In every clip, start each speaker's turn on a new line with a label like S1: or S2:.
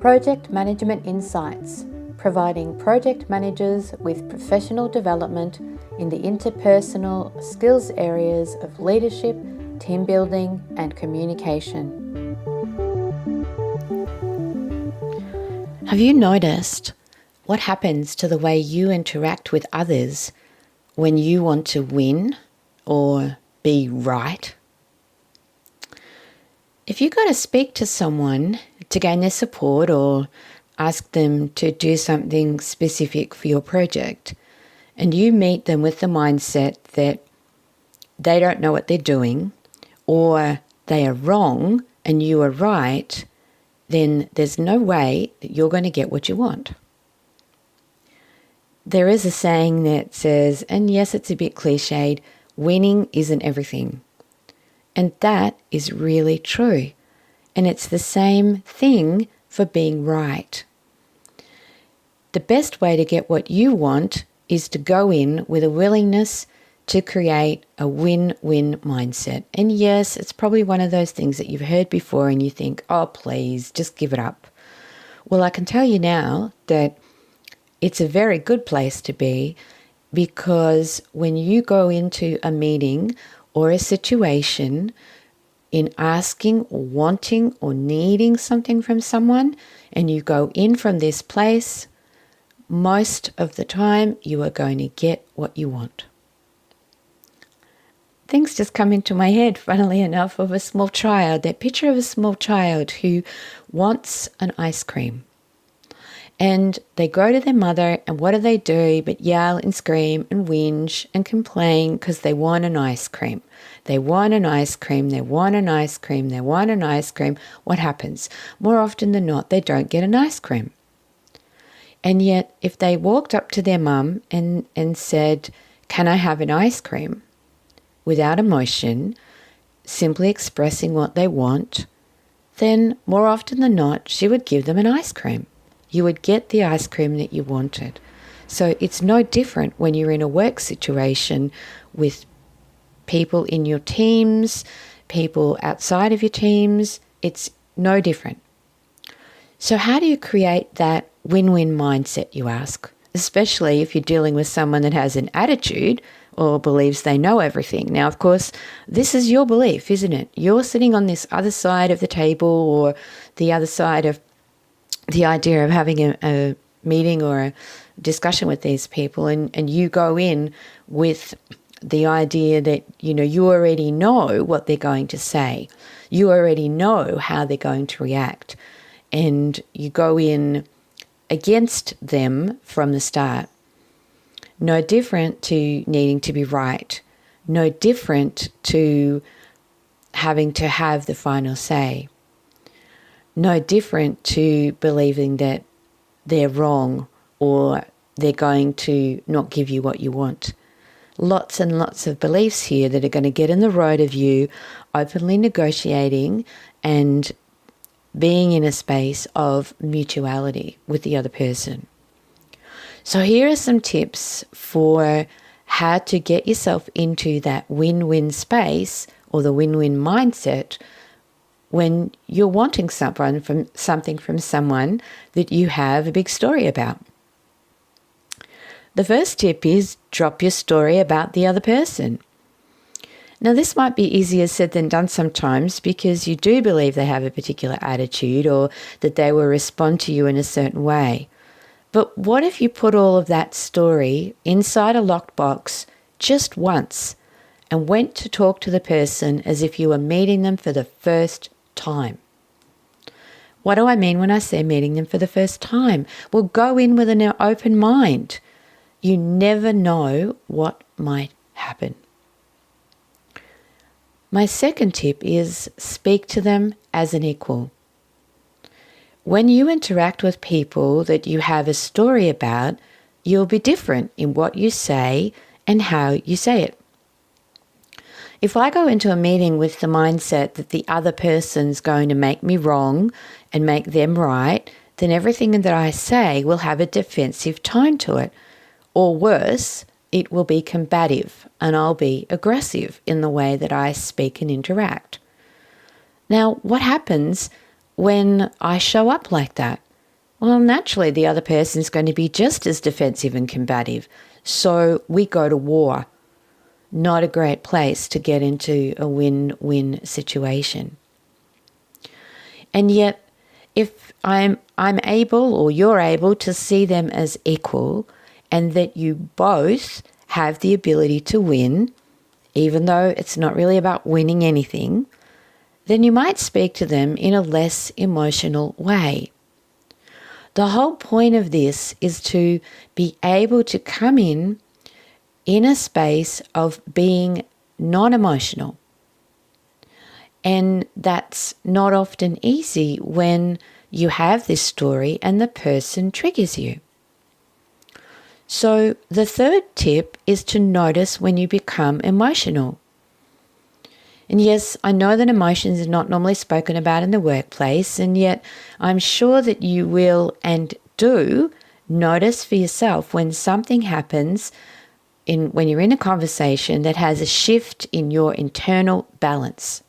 S1: Project Management Insights, providing project managers with professional development in the interpersonal skills areas of leadership, team building, and communication. Have you noticed what happens to the way you interact with others when you want to win or be right? If you go to speak to someone to gain their support or ask them to do something specific for your project, and you meet them with the mindset that they don't know what they're doing or they are wrong and you are right, then there's no way that you're going to get what you want. There is a saying that says, and yes, it's a bit cliched, winning isn't everything. And that is really true. And it's the same thing for being right. The best way to get what you want is to go in with a willingness to create a win-win mindset. And yes, it's probably one of those things that you've heard before and you think, oh, please, just give it up. Well, I can tell you now that it's a very good place to be, because when you go into a meeting or a situation in asking or wanting or needing something from someone, and you go in from this place, most of the time you are going to get what you want. Things just come into my head, funnily enough, of a small child, that picture of a small child who wants an ice cream. And they go to their mother, and what do but yell and scream and whinge and complain because they want an ice cream. They want an ice cream, they want an ice cream, they want an ice cream. What happens? More often than not, they don't get an ice cream. And yet, if they walked up to their mum and said, "Can I have an ice cream?" without emotion, simply expressing what they want, then more often than not, she would give them an ice cream. You would get the ice cream that you wanted. So it's no different when you're in a work situation with people in your teams, people outside of your teams. It's no different. So how do you create that win-win mindset, you ask? Especially if you're dealing with someone that has an attitude or believes they know everything. Now, of course, this is your belief, isn't it? You're sitting on this other side of the table or the other side of the idea of having a meeting or a discussion with these people, and you go in with the idea that, you already know what they're going to say. You already know how they're going to react. And you go in against them from the start. No different to needing to be right. No different to having to have the final say. No different to believing that they're wrong or they're going to not give you what you want. Lots and lots of beliefs here that are going to get in the road of you openly negotiating and being in a space of mutuality with the other person. So here are some tips for how to get yourself into that win-win space or the win-win mindset when you're wanting something from someone that you have a big story about. The first tip is drop your story about the other person. Now, this might be easier said than done sometimes because you do believe they have a particular attitude or that they will respond to you in a certain way. But what if you put all of that story inside a locked box just once and went to talk to the person as if you were meeting them for the first time? What do I mean when I say meeting them for the first time? Well, go in with an open mind. You never know what might happen. My second tip is speak to them as an equal. When you interact with people that you have a story about, you'll be different in what you say and how you say it. If I go into a meeting with the mindset that the other person's going to make me wrong and make them right, then everything that I say will have a defensive tone to it. Or worse, it will be combative and I'll be aggressive in the way that I speak and interact. Now, what happens when I show up like that? Well, naturally, the other person is going to be just as defensive and combative. So we go to war. Not a great place to get into a win-win situation. And yet, if I'm able, or you're able, to see them as equal, and that you both have the ability to win, even though it's not really about winning anything, then you might speak to them in a less emotional way. The whole point of this is to be able to come in a space of being non-emotional. And that's not often easy when you have this story and the person triggers you. So the third tip is to notice when you become emotional. And yes, I know that emotions are not normally spoken about in the workplace, and yet I'm sure that you will and do notice for yourself when something happens when you're in a conversation that has a shift in your internal balance.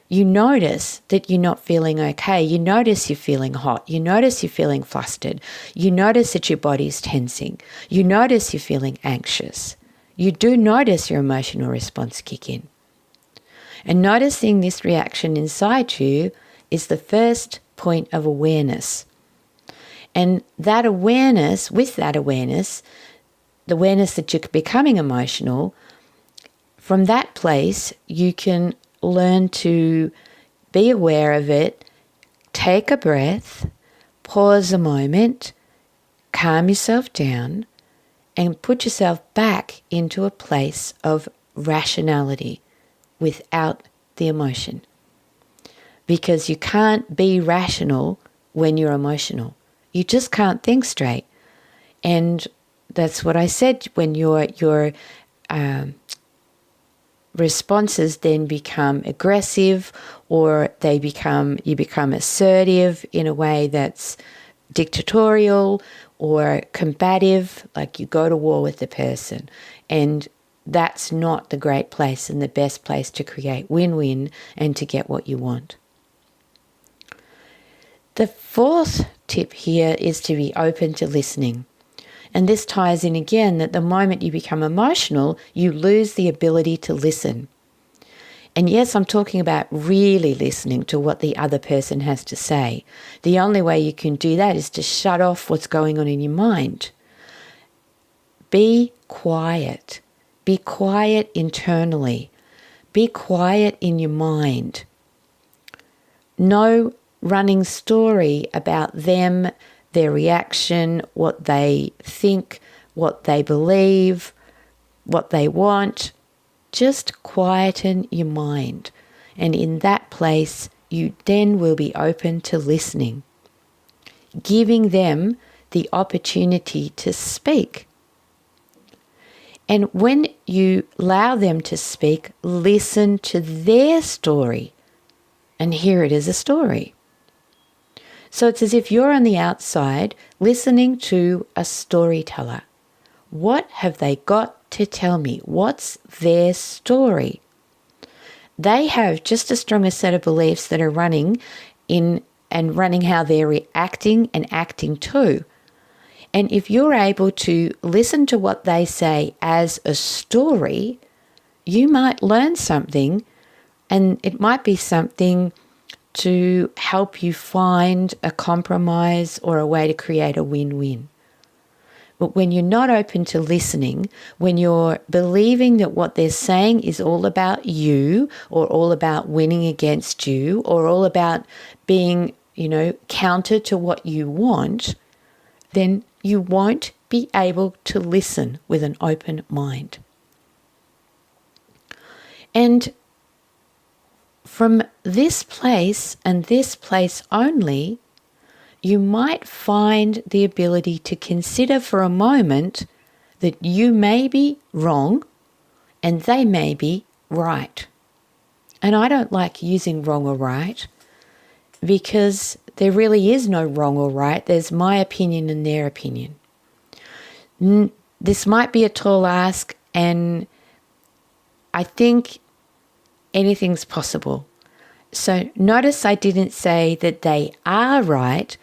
S1: You notice that you're not feeling okay. You notice you're feeling hot. You notice you're feeling flustered. You notice that your body's tensing. You notice you're feeling anxious. You do notice your emotional response kick in. And noticing this reaction inside you is the first point of awareness. And that awareness, with that awareness, the awareness that you're becoming emotional, from that place you can learn to be aware of it, take a breath, pause a moment, calm yourself down, and put yourself back into a place of rationality without the emotion. Because you can't be rational when you're emotional. You just can't think straight. And that's what I said, when your responses then become aggressive, or you become assertive in a way that's dictatorial or combative, like you go to war with the person. And that's not the great place and the best place to create win-win and to get what you want. The fourth tip here is to be open to listening. And this ties in again that the moment you become emotional, you lose the ability to listen. And yes, I'm talking about really listening to what the other person has to say. The only way you can do that is to shut off what's going on in your mind. Be quiet. Be quiet internally. Be quiet in your mind. No running story about them, their reaction, what they think, what they believe, what they want. Just quieten your mind. And in that place, you then will be open to listening, giving them the opportunity to speak. And when you allow them to speak, listen to their story and hear it as a story. So it's as if you're on the outside listening to a storyteller. What have they got to tell me? What's their story? They have just as strong a set of beliefs that are running how they're reacting and acting too. And if you're able to listen to what they say as a story, you might learn something, and it might be something to help you find a compromise or a way to create a win-win. But when you're not open to listening, when you're believing that what they're saying is all about you, or all about winning against you, or all about being, counter to what you want, then you won't be able to listen with an open mind. And from this place and this place only, you might find the ability to consider for a moment that you may be wrong and they may be right. And I don't like using wrong or right, because there really is no wrong or right. There's my opinion and their opinion. This might be a tall ask, and I think anything's possible. So notice I didn't say that they are right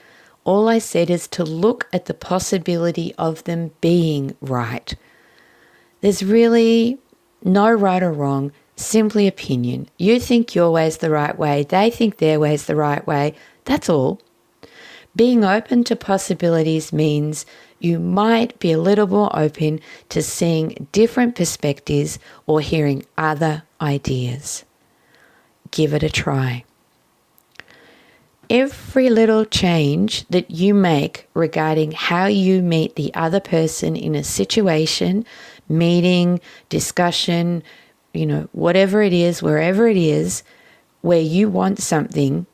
S1: All I said is to look at the possibility of them being right. There's really no right or wrong, simply opinion. You think your way's the right way, they think their way's the right way. That's all. Being open to possibilities means you might be a little more open to seeing different perspectives or hearing other ideas. Give it a try. Every little change that you make regarding how you meet the other person in a situation, meeting, discussion, whatever it is, wherever it is, where you want something,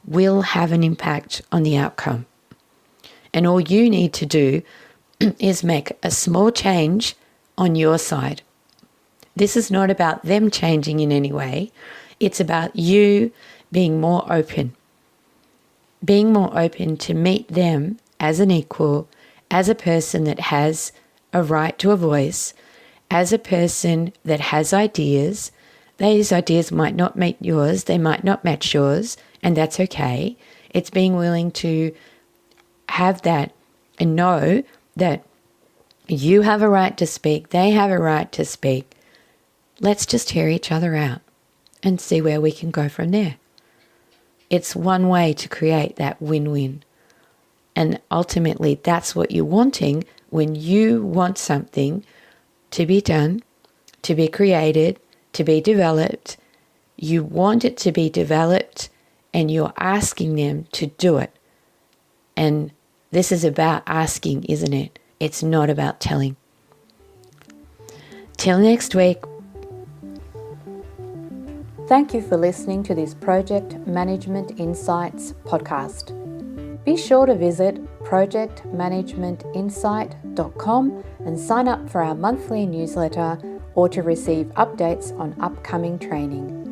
S1: will have an impact on the outcome. And all you need to do is make a small change on your side. This is not about them changing in any way. It's about you being more open. Being more open to meet them as an equal, as a person that has a right to a voice, as a person that has ideas. These ideas might not meet yours, they might not match yours, and that's okay. It's being willing to have that and know that you have a right to speak, they have a right to speak. Let's just hear each other out and see where we can go from there. It's one way to create that win-win. And ultimately, that's what you're wanting when you want something to be done, to be created, to be developed. You want it to be developed and you're asking them to do it. And this is about asking, isn't it? It's not about telling. Till next week.
S2: Thank you for listening to this Project Management Insights podcast. Be sure to visit projectmanagementinsight.com and sign up for our monthly newsletter or to receive updates on upcoming training.